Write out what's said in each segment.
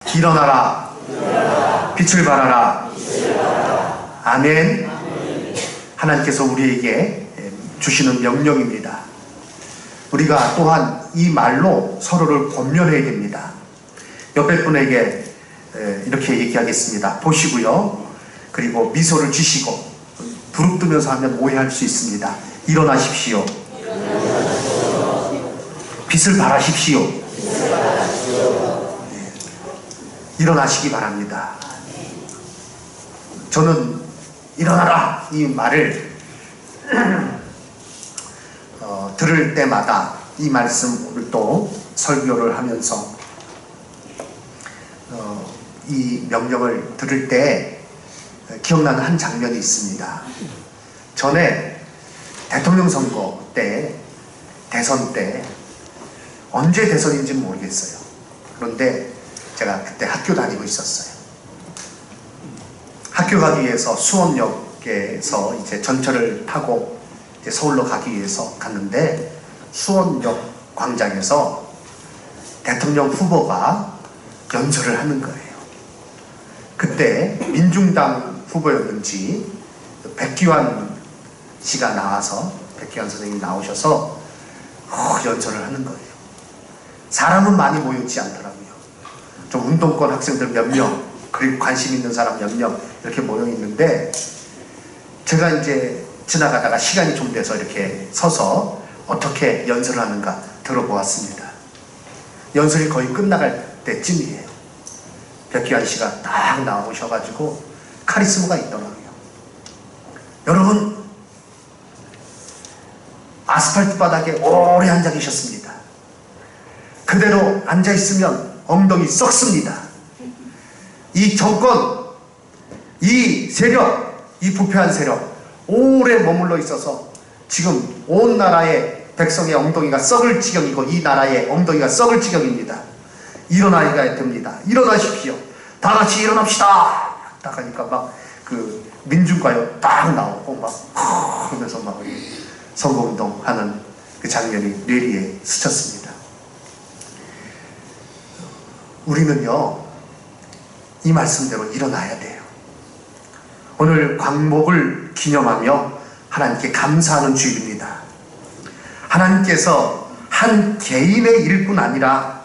일어나라. 빛을 발하라. 아멘. 하나님께서 우리에게 주시는 명령입니다. 우리가 또한 이 말로 서로를 권면해야 됩니다. 옆에 분에게 이렇게 얘기하겠습니다. 보시고요. 그리고 미소를 지시고 부릅뜨면서 하면 오해할 수 있습니다. 일어나십시오. 빛을 발하십시오. 일어나시기 바랍니다. 저는 일어나라 이 말을 들을 때마다 이 말씀을 또 설교를 하면서 이 명령을 들을 때 기억나는 한 장면이 있습니다. 전에 대통령 선거 때, 대선 때, 언제 대선인지 모르겠어요. 그런데 제가 그때 학교 다니고 있었어요. 학교 가기 위해서 수원역에서 이제 전철을 타고 이제 서울로 가기 위해서 갔는데, 수원역 광장에서 대통령 후보가 연설을 하는 거예요. 그때 민중당 후보였는지 백기환 씨가 나와서, 백기환 선생님이 나오셔서 연설을 하는 거예요. 사람은 많이 모였지 않더라고요. 좀 운동권 학생들 몇 명, 그리고 관심 있는 사람 몇 명 이렇게 모여 있는데, 제가 이제 지나가다가 시간이 좀 돼서 이렇게 서서 어떻게 연설을 하는가 들어보았습니다. 연설이 거의 끝나갈 때쯤이에요. 백기환 씨가 딱 나오셔가지고 카리스마가 있더라고요. 여러분, 아스팔트 바닥에 오래 앉아 계셨습니다. 그대로 앉아 있으면 엉덩이 썩습니다. 이 정권, 이 세력, 이 부패한 세력 오래 머물러 있어서 지금 온 나라의 백성의 엉덩이가 썩을 지경이고, 이 나라의 엉덩이가 썩을 지경입니다. 일어나야 됩니다. 일어나십시오. 다 같이 일어납시다. 딱 하니까 막 그 민중가요 딱 나오고 막 하면서 막 선거운동 하는 그 장면이 뇌리에 스쳤습니다. 우리는요, 이 말씀대로 일어나야 돼요. 오늘 광복을 기념하며 하나님께 감사하는 주일입니다. 하나님께서 한 개인의 일뿐 아니라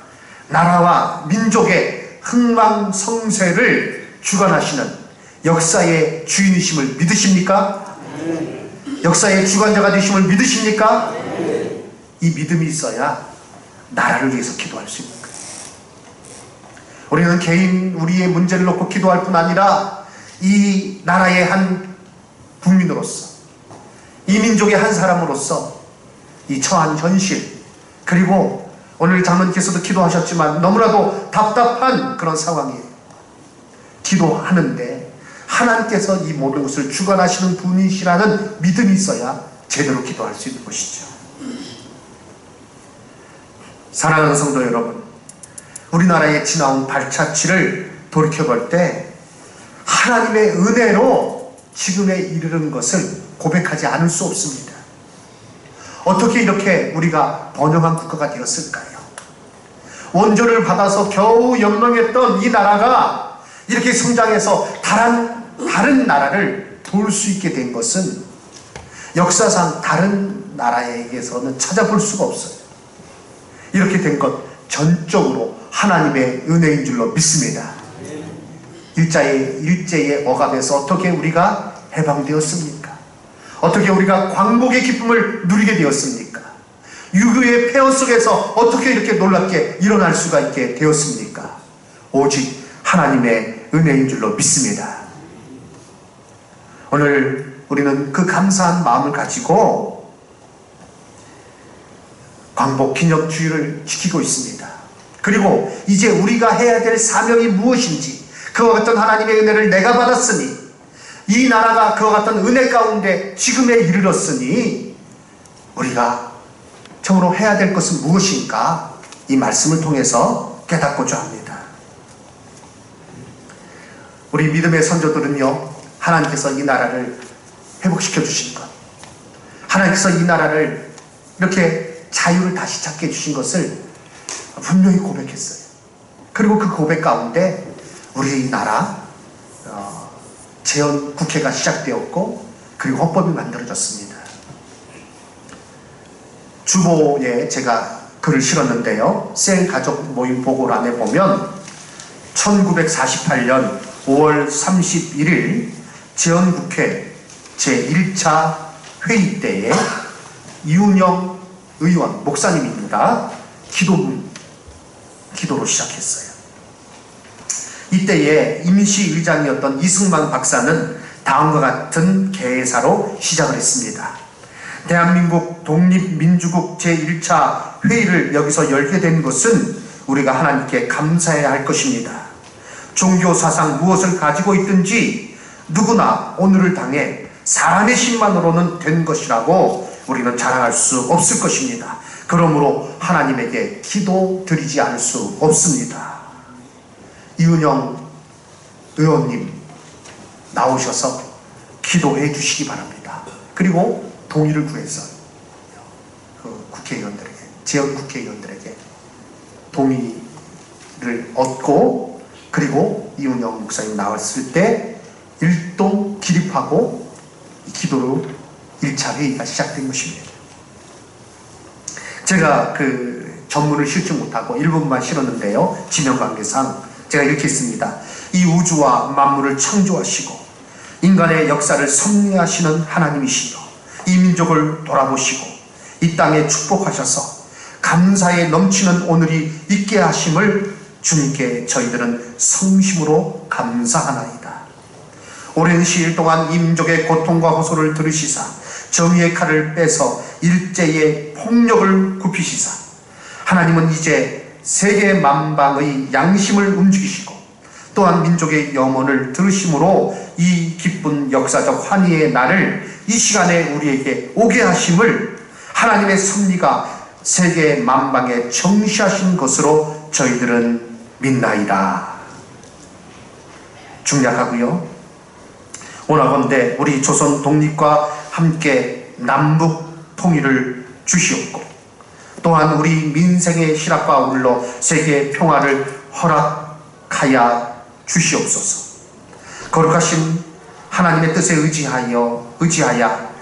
나라와 민족의 흥망성쇠를 주관하시는 역사의 주인이심을 믿으십니까? 역사의 주관자가 되심을 믿으십니까? 이 믿음이 있어야 나라를 위해서 기도할 수 있는 거예요. 우리는 개인 우리의 문제를 놓고 기도할 뿐 아니라 이 나라의 한 국민으로서, 이 민족의 한 사람으로서 이 처한 현실, 그리고 오늘 장로님께서도 기도하셨지만 너무나도 답답한 그런 상황이에요. 기도하는데 하나님께서 이 모든 것을 주관하시는 분이시라는 믿음이 있어야 제대로 기도할 수 있는 것이죠. 사랑하는 성도 여러분, 우리나라의 지나온 발자취를 돌이켜볼 때 하나님의 은혜로 지금에 이르는 것을 고백하지 않을 수 없습니다. 어떻게 이렇게 우리가 번영한 국가가 되었을까요? 원조를 받아서 겨우 영롱했던 이 나라가 이렇게 성장해서 다른 나라를 도울 수 있게 된 것은 역사상 다른 나라에게서는 찾아볼 수가 없어요. 이렇게 된 것 전적으로 하나님의 은혜인 줄로 믿습니다. 일제의 억압에서 어떻게 우리가 해방되었습니까? 어떻게 우리가 광복의 기쁨을 누리게 되었습니까? 유교의 폐허 속에서 어떻게 이렇게 놀랍게 일어날 수가 있게 되었습니까? 오직 하나님의 은혜인 줄로 믿습니다. 오늘 우리는 그 감사한 마음을 가지고 광복 기념주의를 지키고 있습니다. 그리고 이제 우리가 해야 될 사명이 무엇인지, 그와 같은 하나님의 은혜를 내가 받았으니, 이 나라가 그와 같은 은혜 가운데 지금에 이르렀으니 우리가 참으로 해야 될 것은 무엇인가, 이 말씀을 통해서 깨닫고자 합니다. 우리 믿음의 선조들은요, 하나님께서 이 나라를 회복시켜 주신 것, 하나님께서 이 나라를 이렇게 자유를 다시 찾게 해주신 것을 분명히 고백했어요. 그리고 그 고백 가운데 우리나라 재헌 국회가 시작되었고 그리고 헌법이 만들어졌습니다. 주보에 제가 글을 실었는데요. 셀 가족 모임 보고란에 보면 1948년 5월 31일 재헌국회 제1차 회의 때에 이운영 의원, 목사님입니다. 기도로 시작했어요. 이때에 임시의장이었던 이승만 박사는 다음과 같은 개사로 시작을 했습니다. 대한민국 독립민주국 제1차 회의를 여기서 열게 된 것은 우리가 하나님께 감사해야 할 것입니다. 종교사상 무엇을 가지고 있든지 누구나 오늘을 당해 사람의 힘만으로는 된 것이라고 우리는 자랑할 수 없을 것입니다. 그러므로 하나님에게 기도드리지 않을 수 없습니다. 이은영 의원님 나오셔서 기도해 주시기 바랍니다. 그리고 동의를 구해서 그 국회의원들에게, 재헌 국회의원들에게 동의를 얻고, 그리고 이은영 목사님 나왔을 때 일동 기립하고 기도로 1차 회의가 시작된 것입니다. 제가 그 전문을 실지 못하고 1분만 실었는데요. 지명관계상 제가 이렇게 했습니다. 이 우주와 만물을 창조하시고 인간의 역사를 섭리하시는 하나님이시여, 이 민족을 돌아보시고 이 땅에 축복하셔서 감사에 넘치는 오늘이 있게 하심을 주님께 저희들은 성심으로 감사하나이다. 오랜 시일 동안 이 민족의 고통과 호소를 들으시사 정의의 칼을 빼서 일제의 폭력을 굽히시사 하나님은 이제 세계 만방의 양심을 움직이시고 또한 민족의 염원을 들으심으로 이 기쁜 역사적 환희의 날을 이 시간에 우리에게 오게 하심을 하나님의 섭리가 세계 만방에 정시하신 것으로 저희들은 믿나이다. 중략하고요. 원하건대 우리 조선 독립과 함께 남북 통일을 주시옵고 또한 우리 민생의 실학과 아울러 세계 평화를 허락하여 주시옵소서. 거룩하신 하나님의 뜻에 의지하여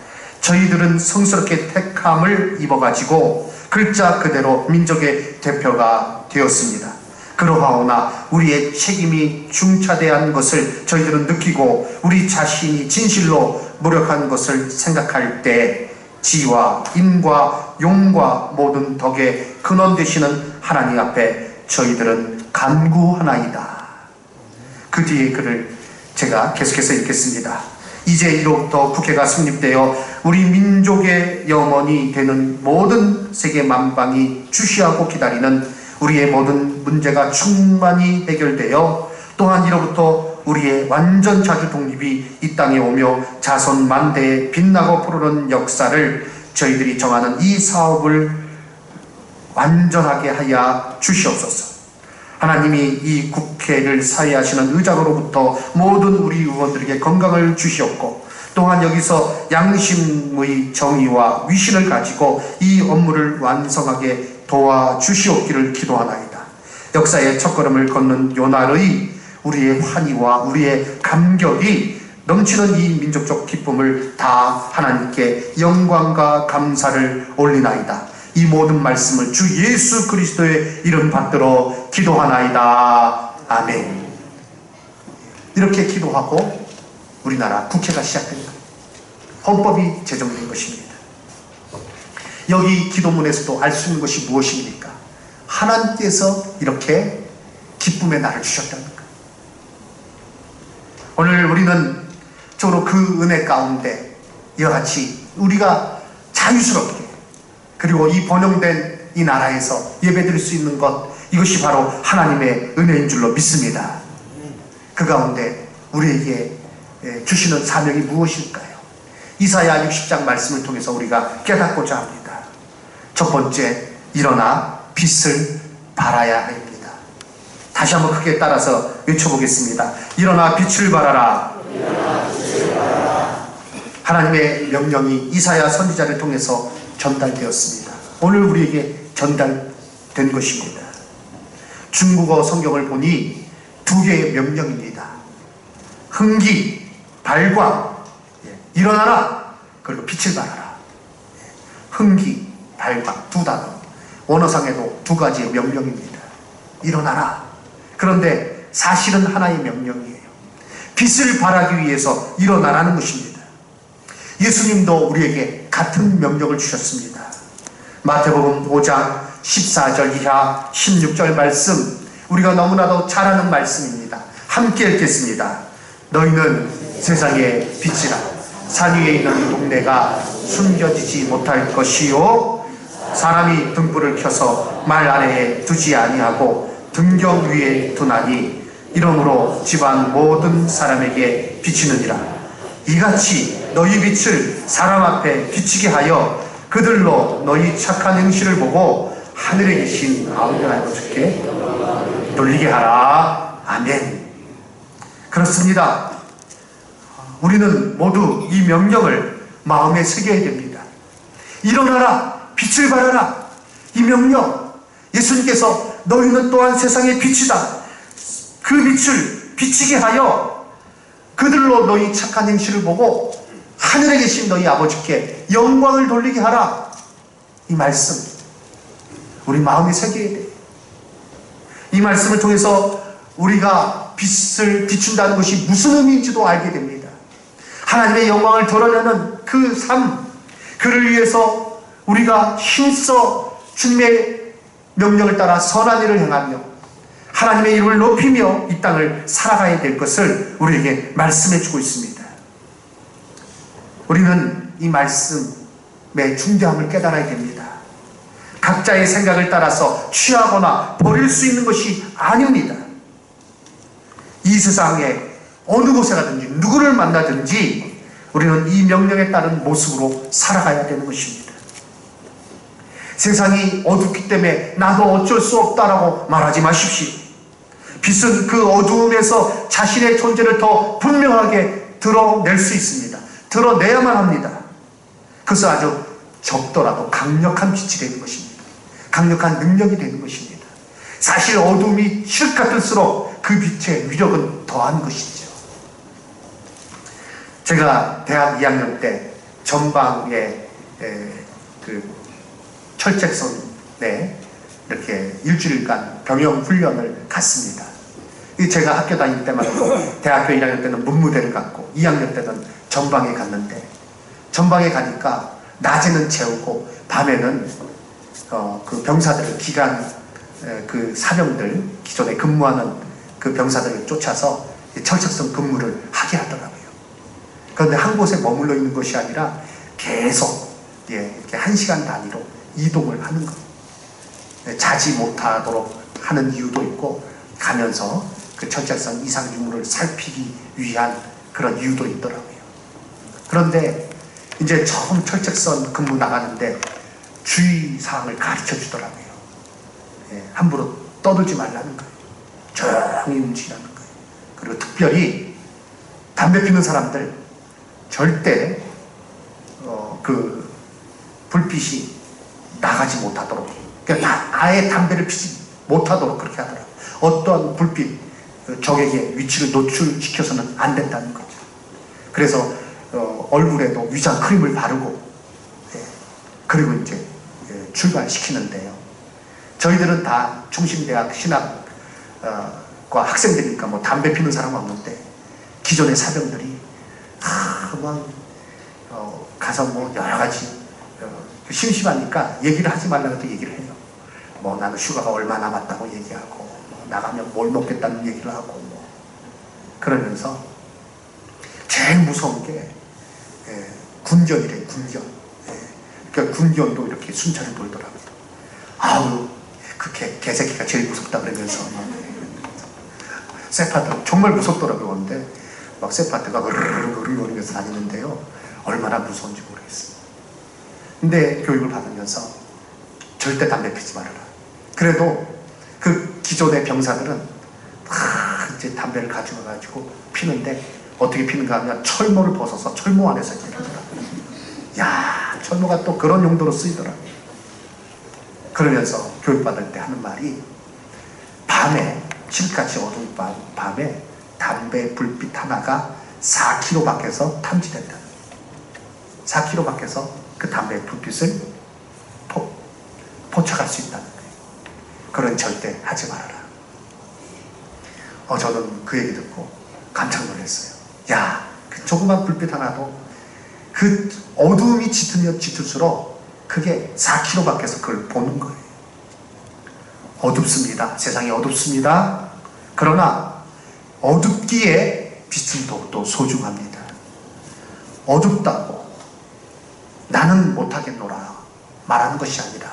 저희들은 성스럽게 택함을 입어가지고 글자 그대로 민족의 대표가 되었습니다. 그러하오나 우리의 책임이 중차대한 것을 저희들은 느끼고 우리 자신이 진실로 노력한 것을 생각할 때 지와 인과 용과 모든 덕의 근원 되시는 하나님 앞에 저희들은 간구하나이다. 그 뒤에 글을 제가 계속해서 읽겠습니다. 이제 이로부터 국회가 성립되어 우리 민족의 영원이 되는 모든 세계 만방이 주시하고 기다리는 우리의 모든 문제가 충만히 해결되어 또한 이로부터 우리의 완전 자주 독립이 이 땅에 오며 자손 만대에 빛나고 푸르는 역사를 저희들이 정하는 이 사업을 완전하게 하여 주시옵소서. 하나님이 이 국회를 사회하시는 의장으로부터 모든 우리 의원들에게 건강을 주시옵고 또한 여기서 양심의 정의와 위신을 가지고 이 업무를 완성하게 도와주시옵기를 기도하나이다. 역사의 첫걸음을 걷는 요날의 우리의 환희와 우리의 감격이 넘치는 이 민족적 기쁨을 다 하나님께 영광과 감사를 올리나이다. 이 모든 말씀을 주 예수 그리스도의 이름 받들어 기도하나이다. 아멘. 이렇게 기도하고 우리나라 국회가 시작됩니다. 헌법이 제정된 것입니다. 여기 기도문에서도 알 수 있는 것이 무엇입니까? 하나님께서 이렇게 기쁨의 날을 주셨다는 것. 오늘 우리는 저로 그 은혜 가운데 이와 같이 우리가 자유스럽게 그리고 이 번영된 이 나라에서 예배드릴 수 있는 것, 이것이 바로 하나님의 은혜인 줄로 믿습니다. 그 가운데 우리에게 주시는 사명이 무엇일까요? 이사야 60장 말씀을 통해서 우리가 깨닫고자 합니다. 첫 번째, 일어나 빛을 발하야 합니다. 다시 한번 크게 따라서 외쳐보겠습니다. 일어나 빛을 발하라. 하나님의 명령이 이사야 선지자를 통해서 전달되었습니다. 오늘 우리에게 전달된 것입니다. 중국어 성경을 보니 두 개의 명령입니다. 흥기, 발광, 일어나라, 그리고 빛을 발하라. 흥기, 발광, 두 단어. 원어상에도 두 가지의 명령입니다. 일어나라. 그런데 사실은 하나의 명령이에요. 빛을 발하기 위해서 일어나라는 것입니다. 예수님도 우리에게 같은 명령을 주셨습니다. 마태복음 5장 14절 이하 16절 말씀, 우리가 너무나도 잘 아는 말씀입니다. 함께 읽겠습니다. 너희는 세상의 빛이라. 산 위에 있는 동네가 숨겨지지 못할 것이요, 사람이 등불을 켜서 말 아래에 두지 아니하고 등경 위에 두나니 이러므로 집안 모든 사람에게 비치느니라. 이같이 너희 빛을 사람 앞에 비치게 하여 그들로 너희 착한 행실을 보고 하늘에 계신 아버지께 돌리게 하라. 아멘. 그렇습니다. 우리는 모두 이 명령을 마음에 새겨야 됩니다. 일어나라, 빛을 발하라. 이 명령, 예수님께서 너희는 또한 세상의 빛이다. 그 빛을 비치게 하여 그들로 너희 착한 행실을 보고 하늘에 계신 너희 아버지께 영광을 돌리게 하라. 이 말씀 우리 마음에 새겨야 돼요. 이 말씀을 통해서 우리가 빛을 비춘다는 것이 무슨 의미인지도 알게 됩니다. 하나님의 영광을 드러내는 그 삶, 그를 위해서 우리가 힘써 주님의 명령을 따라 선한 일을 행하며 하나님의 이름을 높이며 이 땅을 살아가야 될 것을 우리에게 말씀해 주고 있습니다. 우리는 이 말씀의 중대함을 깨달아야 됩니다. 각자의 생각을 따라서 취하거나 버릴 수 있는 것이 아닙니다. 이 세상에 어느 곳에 가든지 누구를 만나든지 우리는 이 명령에 따른 모습으로 살아가야 되는 것입니다. 세상이 어둡기 때문에 나도 어쩔 수 없다라고 말하지 마십시오. 빛은 그 어두움에서 자신의 존재를 더 분명하게 드러낼 수 있습니다. 드러내야만 합니다. 그것은 아주 적더라도 강력한 빛이 되는 것입니다. 강력한 능력이 되는 것입니다. 사실 어둠이 실 같을수록 그 빛의 위력은 더한 것이죠. 제가 대학 2학년 때 전방에 그 철책선에 이렇게 일주일간 병영 훈련을 갔습니다. 제가 학교 다닐 때만 해도 대학교 1학년 때는 문무대를 갔고 2학년 때는 전방에 갔는데, 전방에 가니까 낮에는 재우고 밤에는 그 병사들을 그 사병들, 기존에 근무하는 그 병사들을 쫓아서 철책선 근무를 하게 하더라고요. 그런데 한 곳에 머물러 있는 것이 아니라 계속 이렇게 1시간 단위로 이동을 하는 거예요. 자지 못하도록 하는 이유도 있고 가면서 그 철책선 이상 유무를 살피기 위한 그런 이유도 있더라고요. 그런데 이제 처음 철책선 근무 나가는데 주의사항을 가르쳐 주더라고요. 함부로 떠들지 말라는 거예요. 조용히 움직이라는 거예요. 그리고 특별히 담배 피는 사람들 절대 그 불빛이 나가지 못하도록, 그러니까 아예 담배를 피지 못하도록 그렇게 하더라고요. 어떠한 불빛, 적에게 위치를 노출시켜서는 안 된다는 거죠. 그래서 얼굴에도 위장 크림을 바르고 그리고 이제 출발시키는데요. 저희들은 다 충신대학 신학과 학생들이니까 뭐 담배 피는 사람은 없는데 기존의 사병들이 가서 뭐 여러 가지 심심하니까 얘기를 하지 말라고 또 얘기를 해요. 뭐 나는 휴가가 얼마 남았다고 얘기하고 뭐 나가면 뭘 먹겠다는 얘기를 하고 뭐 그러면서 제일 무서운 게 군견이래. 군견. 그러니까 군견도 이렇게 순찰을 돌더라고요. 아우 그 개새끼가 제일 무섭다 그러면서 세파트 정말 무섭더라고요. 근데 막 세파트가 으르르르르르면서 다니는데요. 얼마나 무서운지 모르겠어요. 근데 교육을 받으면서 절대 담배 피지 말아라. 그래도 그 기존의 병사들은 이제 담배를 가지고 피는데 어떻게 피는가 하면 철모를 벗어서 철모 안에서 이렇게 피더라고요. 야, 철모가 또 그런 용도로 쓰이더라고요. 그러면서 교육받을 때 하는 말이 밤에, 지금까지 어두운 밤에 담배 불빛 하나가 4km 밖에서 탐지된다. 4km 밖에서 그 담배 불빛을 포착할 수 있다는 거예요. 그런 절대 하지 말아라. 저는 그 얘기 듣고 깜짝 놀랐어요. 야, 그 조그만 불빛 하나도 그 어둠이 짙으면 짙을수록 그게 4km 밖에서 그걸 보는 거예요. 어둡습니다. 세상이 어둡습니다. 그러나 어둡기에 빛은 더욱더 소중합니다. 어둡다고 나는 못하겠노라 말하는 것이 아니라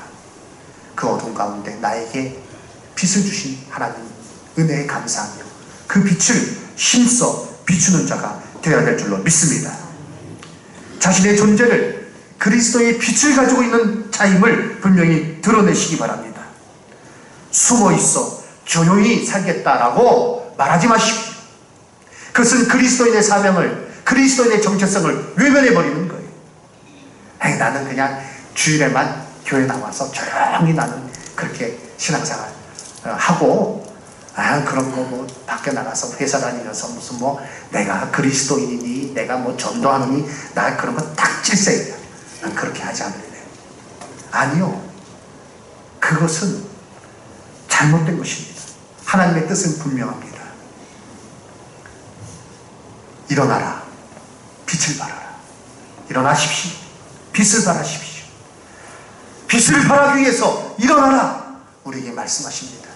그 어둠 가운데 나에게 빛을 주신 하나님 은혜에 감사하며 그 빛을 힘써 비추는 자가 되어야 될 줄로 믿습니다. 자신의 존재를 그리스도의 빛을 가지고 있는 자임을 분명히 드러내시기 바랍니다. 숨어 있어 조용히 살겠다라고 말하지 마십시오. 그것은 그리스도인의 사명을, 그리스도인의 정체성을 외면해버리는 거예요. 나는 그냥 주일에만 교회 나와서 조용히 나는 그렇게 신앙생활 하고, 그런 거 뭐 밖에 나가서 회사 다니면서 무슨 뭐 내가 그리스도인이니 내가 뭐 전도하느니 나 그런 거 딱 질색이야. 난 그렇게 하지 않을래. 아니요. 그것은 잘못된 것입니다. 하나님의 뜻은 분명합니다. 일어나라. 빛을 발하라. 일어나십시오. 빛을 발하십시오. 빛을 발하기 위해서 일어나라. 우리에게 말씀하십니다.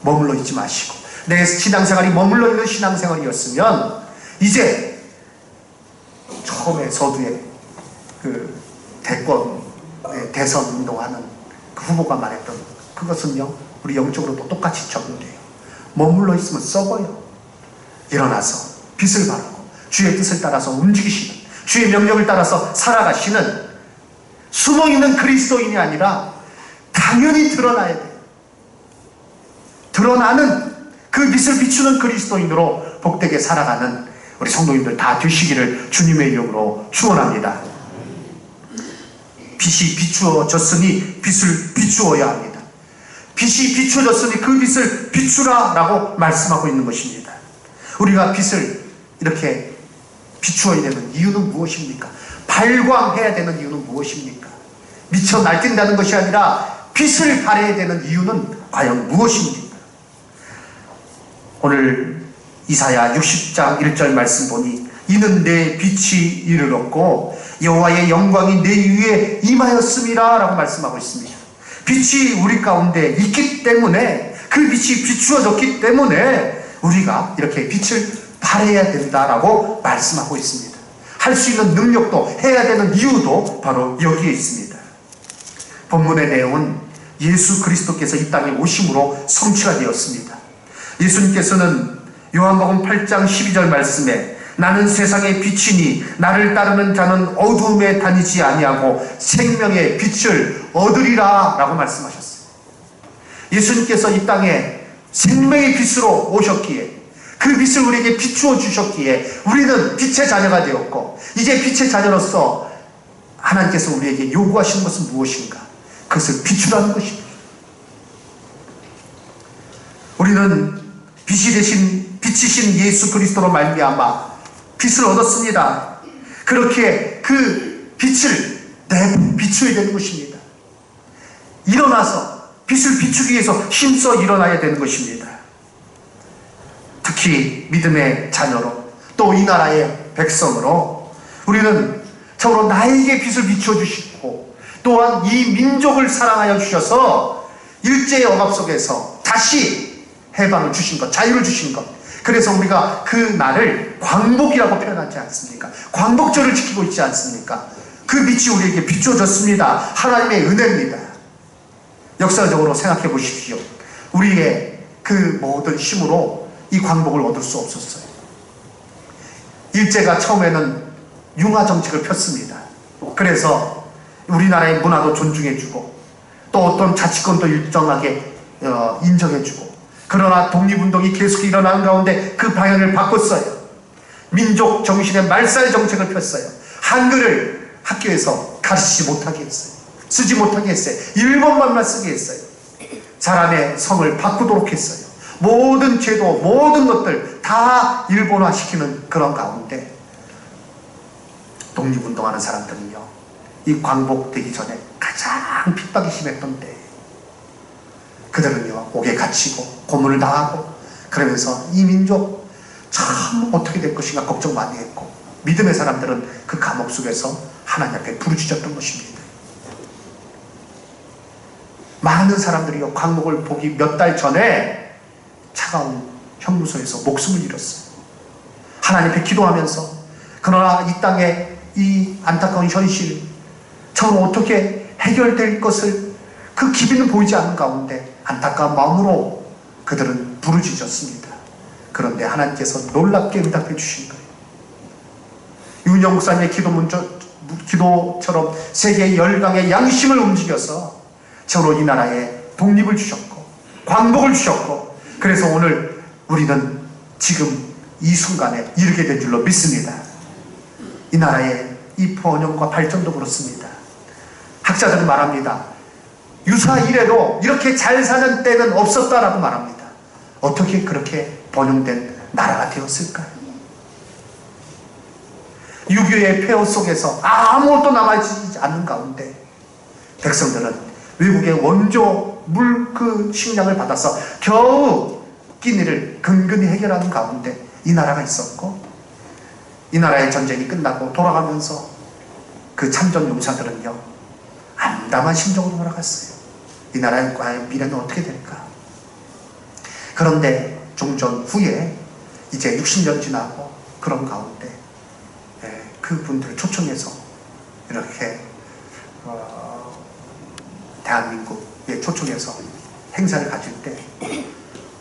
머물러 있지 마시고, 내 신앙생활이 머물러 있는 신앙생활이었으면 이제 처음에 서두에 그 대선 운동하는 그 후보가 말했던 그것은요, 우리 영적으로도 똑같이 적용돼요. 머물러 있으면 썩어요. 일어나서 빛을 발하고 주의 뜻을 따라서 움직이시는, 주의 명령을 따라서 살아가시는 숨어있는 그리스도인이 아니라 당연히 드러나야 돼요. 드러나는 그 빛을 비추는 그리스도인으로 복되게 살아가는 우리 성도님들 다 되시기를 주님의 이름으로 축원합니다. 빛이 비추어졌으니 빛을 비추어야 합니다. 빛이 비추어졌으니 그 빛을 비추라 라고 말씀하고 있는 것입니다. 우리가 빛을 이렇게 비추어야 되는 이유는 무엇입니까? 발광해야 되는 이유는 무엇입니까? 미쳐 날뛴다는 것이 아니라 빛을 발해야 되는 이유는 과연 무엇입니까? 오늘 이사야 60장 1절 말씀 보니 이는 내 빛이 이르렀고 여호와의 영광이 내 위에 임하였음이라 라고 말씀하고 있습니다. 빛이 우리 가운데 있기 때문에, 그 빛이 비추어졌기 때문에 우리가 이렇게 빛을 발해야 된다라고 말씀하고 있습니다. 할 수 있는 능력도, 해야 되는 이유도 바로 여기에 있습니다. 본문의 내용은 예수 그리스도께서 이 땅에 오심으로 성취가 되었습니다. 예수님께서는 요한복음 8장 12절 말씀에 나는 세상의 빛이니 나를 따르는 자는 어두움에 다니지 아니하고 생명의 빛을 얻으리라 라고 말씀하셨어요. 예수님께서 이 땅에 생명의 빛으로 오셨기에, 그 빛을 우리에게 비추어 주셨기에 우리는 빛의 자녀가 되었고, 이제 빛의 자녀로서 하나님께서 우리에게 요구하시는 것은 무엇인가? 그것을 비추라는 것입니다. 우리는 빛이신 예수 그리스도로 말미암아 빛을 얻었습니다. 그렇게 그 빛을 비추어야 되는 것입니다. 일어나서 빛을 비추기 위해서 힘써 일어나야 되는 것입니다. 특히 믿음의 자녀로, 또 이 나라의 백성으로 우리는 참으로 나에게 빛을 비추어 주시고, 또한 이 민족을 사랑하여 주셔서 일제의 억압 속에서 다시 해방을 주신 것, 자유를 주신 것. 그래서 우리가 그 날을 광복이라고 표현하지 않습니까? 광복절을 지키고 있지 않습니까? 그 빛이 우리에게 비추어졌습니다. 하나님의 은혜입니다. 역사적으로 생각해 보십시오. 우리의 그 모든 힘으로 이 광복을 얻을 수 없었어요. 일제가 처음에는 융화 정책을 폈습니다. 그래서 우리나라의 문화도 존중해주고, 또 어떤 자치권도 일정하게 인정해주고, 그러나 독립운동이 계속 일어나는 가운데 그 방향을 바꿨어요. 민족 정신의 말살 정책을 폈어요. 한글을 학교에서 가르치지 못하게 했어요. 쓰지 못하게 했어요. 일본말만 쓰게 했어요. 사람의 성을 바꾸도록 했어요. 모든 제도, 모든 것들 다 일본화시키는 그런 가운데 독립운동하는 사람들은요, 이 광복되기 전에 가장 핍박이 심했던 때 그들은요 옥에 갇히고 고문을 당하고 그러면서 이 민족 참 어떻게 될 것인가 걱정 많이 했고, 믿음의 사람들은 그 감옥 속에서 하나님 앞에 부르짖었던 것입니다. 많은 사람들이요 광복을 보기 몇 달 전에 차가운 형무소에서 목숨을 잃었어요. 하나님 앞에 기도하면서. 그러나 이 땅의 이 안타까운 현실, 저는 어떻게 해결될 것을 그 기비는 보이지 않는 가운데 안타까운 마음으로 그들은 부르짖었습니다. 그런데 하나님께서 놀랍게 응답해 주신 거예요. 윤영 목사님의 기도처럼 세계의 열강의 양심을 움직여서 저로 이 나라에 독립을 주셨고 광복을 주셨고, 그래서 오늘 우리는 지금 이 순간에 이르게 된 줄로 믿습니다. 이 나라의 이 번영과 발전도 그렇습니다. 학자들은 말합니다. 유사 이래로 이렇게 잘 사는 때는 없었다라고 말합니다. 어떻게 그렇게 번영된 나라가 되었을까요? 6.25의 폐허 속에서 아무것도 남아있지 않는 가운데 백성들은 외국의 원조 물 식량을 받아서 겨우 끼니를 근근히 해결하는 가운데 이 나라가 있었고, 이 나라의 전쟁이 끝나고 돌아가면서 그 참전 용사들은요 암담한 심정으로 돌아갔어요. 이 나라의 과연 미래는 어떻게 될까? 그런데 종전 후에 이제 60년 지나고 그런 가운데 그 분들을 초청해서 이렇게 대한민국에 초청해서 행사를 가질 때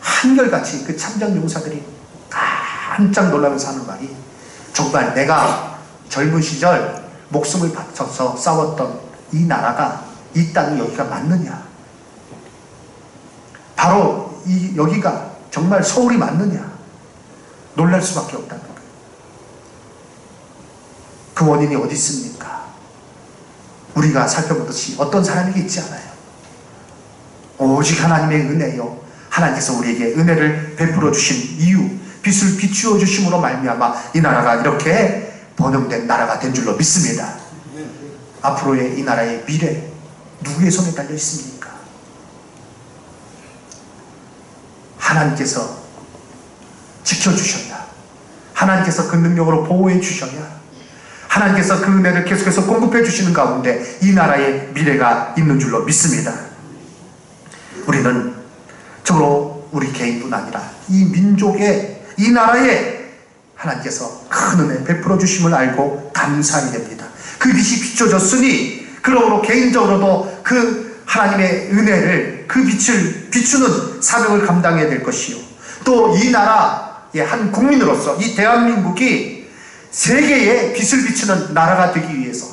한결같이 그 참전 용사들이 깜짝 놀라면서 하는 말이, 정말 내가 젊은 시절 목숨을 바쳐서 싸웠던 이 나라가, 이 땅이 여기가 맞느냐, 바로 여기가 정말 서울이 맞느냐, 놀랄 수밖에 없다는 거예요. 그 원인이 어디 있습니까? 우리가 살펴보듯이 어떤 사람에게 있지 않아요. 오직 하나님의 은혜요, 하나님께서 우리에게 은혜를 베풀어 주신 이유, 빛을 비추어 주심으로 말미암아 이 나라가 이렇게 번영된 나라가 된 줄로 믿습니다. 앞으로의 이 나라의 미래 누구의 손에 달려 있습니까? 하나님께서 지켜주셔야, 하나님께서 그 능력으로 보호해 주셔야, 하나님께서 그 은혜를 계속해서 공급해 주시는 가운데 이 나라의 미래가 있는 줄로 믿습니다. 우리는 저로 우리 개인뿐 아니라 이 민족의, 이 나라에 하나님께서 큰 은혜 베풀어 주심을 알고 감사해야 됩니다. 그 빛이 비춰졌으니 그러므로 개인적으로도 그 하나님의 은혜를, 그 빛을 비추는 사명을 감당해야 될 것이요, 또 이 나라의 한 국민으로서 이 대한민국이 세계에 빛을 비추는 나라가 되기 위해서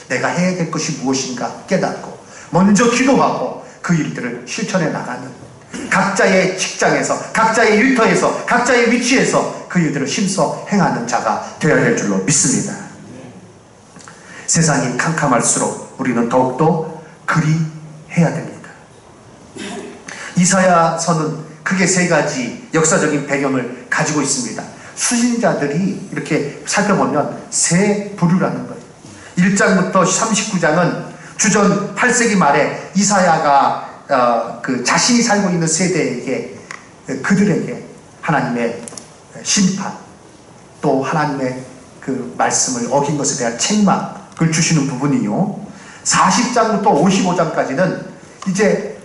내가 해야 될 것이 무엇인가 깨닫고 먼저 기도하고 그 일들을 실천해 나가는, 각자의 직장에서, 각자의 일터에서, 각자의 위치에서 그 일들을 힘써 행하는 자가 되어야 될 줄로 믿습니다. 세상이 캄캄할수록 우리는 더욱더 그리해야 됩니다. 이사야서는 크게 세 가지 역사적인 배경을 가지고 있습니다. 수신자들이 이렇게 살펴보면 세 부류라는 거예요. 1장부터 39장은 주전 8세기 말에 이사야가 그 자신이 살고 있는 세대에게, 그들에게 하나님의 심판, 또 하나님의 그 말씀을 어긴 것에 대한 책망을 주시는 부분이요, 40장부터 55장까지는 이제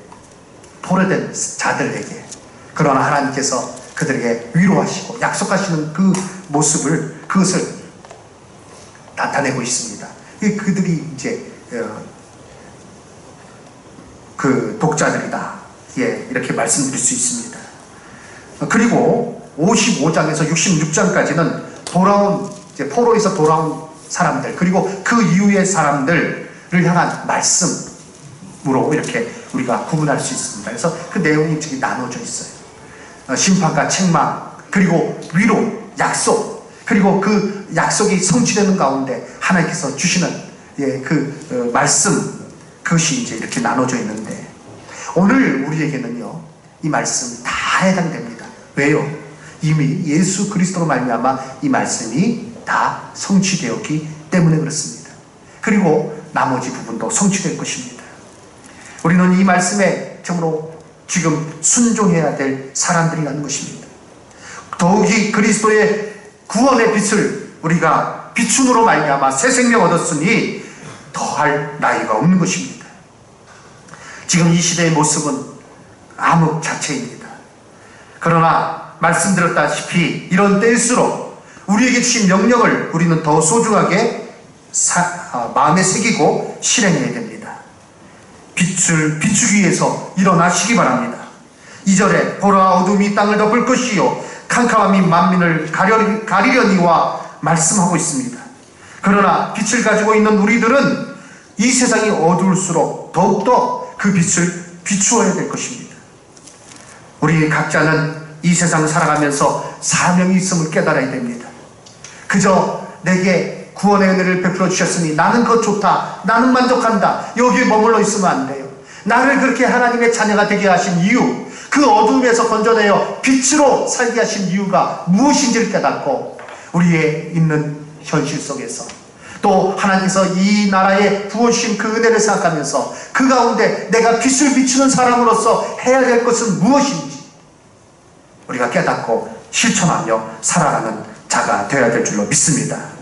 도래된 자들에게, 그러나 하나님께서 그들에게 위로하시고 약속하시는 그 모습을, 그것을 나타내고 있습니다. 그들이 이제 그 독자들이다, 예, 이렇게 말씀드릴 수 있습니다. 그리고 55장에서 66장까지는 돌아온, 이제 포로에서 돌아온 사람들, 그리고 그 이후의 사람들을 향한 말씀으로 이렇게 우리가 구분할 수 있습니다. 그래서 그 내용이 지금 나눠져 있어요. 심판과 책망, 그리고 위로, 약속, 그리고 그 약속이 성취되는 가운데 하나님께서 주시는, 예, 그 말씀, 그것이 이제 이렇게 나눠져 있는데, 오늘 우리에게는요 이 말씀 다 해당됩니다. 왜요? 이미 예수 그리스도로 말미암아 이 말씀이 다 성취되었기 때문에 그렇습니다. 그리고 나머지 부분도 성취될 것입니다. 우리는 이 말씀에 참으로 지금 순종해야 될 사람들이라는 것입니다. 더욱이 그리스도의 구원의 빛을 우리가 비춤으로 말미암아 새 생명 얻었으니 더할 나위가 없는 것입니다. 지금 이 시대의 모습은 암흑 자체입니다. 그러나 말씀드렸다시피 이런 때일수록 우리에게 주신 명령을 우리는 더 소중하게 마음에 새기고 실행해야 됩니다. 빛을 비추기 위해서 일어나시기 바랍니다. 2절에 보라 어둠이 땅을 덮을 것이요 캄캄함이 만민을 가리려니와 말씀하고 있습니다. 그러나 빛을 가지고 있는 우리들은 이 세상이 어두울수록 더욱더 그 빛을 비추어야 될 것입니다. 우리 각자는 이 세상을 살아가면서 사명이 있음을 깨달아야 됩니다. 그저 내게 구원의 은혜를 베풀어 주셨으니 나는 그것 좋다, 나는 만족한다, 여기에 머물러 있으면 안 돼요. 나를 그렇게 하나님의 자녀가 되게 하신 이유, 그 어둠에서 건져내어 빛으로 살게 하신 이유가 무엇인지를 깨닫고 우리의 있는 현실 속에서 또 하나님께서 이 나라에 부어주신 그 은혜를 생각하면서 그 가운데 내가 빛을 비추는 사람으로서 해야 될 것은 무엇인지 우리가 깨닫고 실천하며 살아가는 자가 되어야 될 줄로 믿습니다.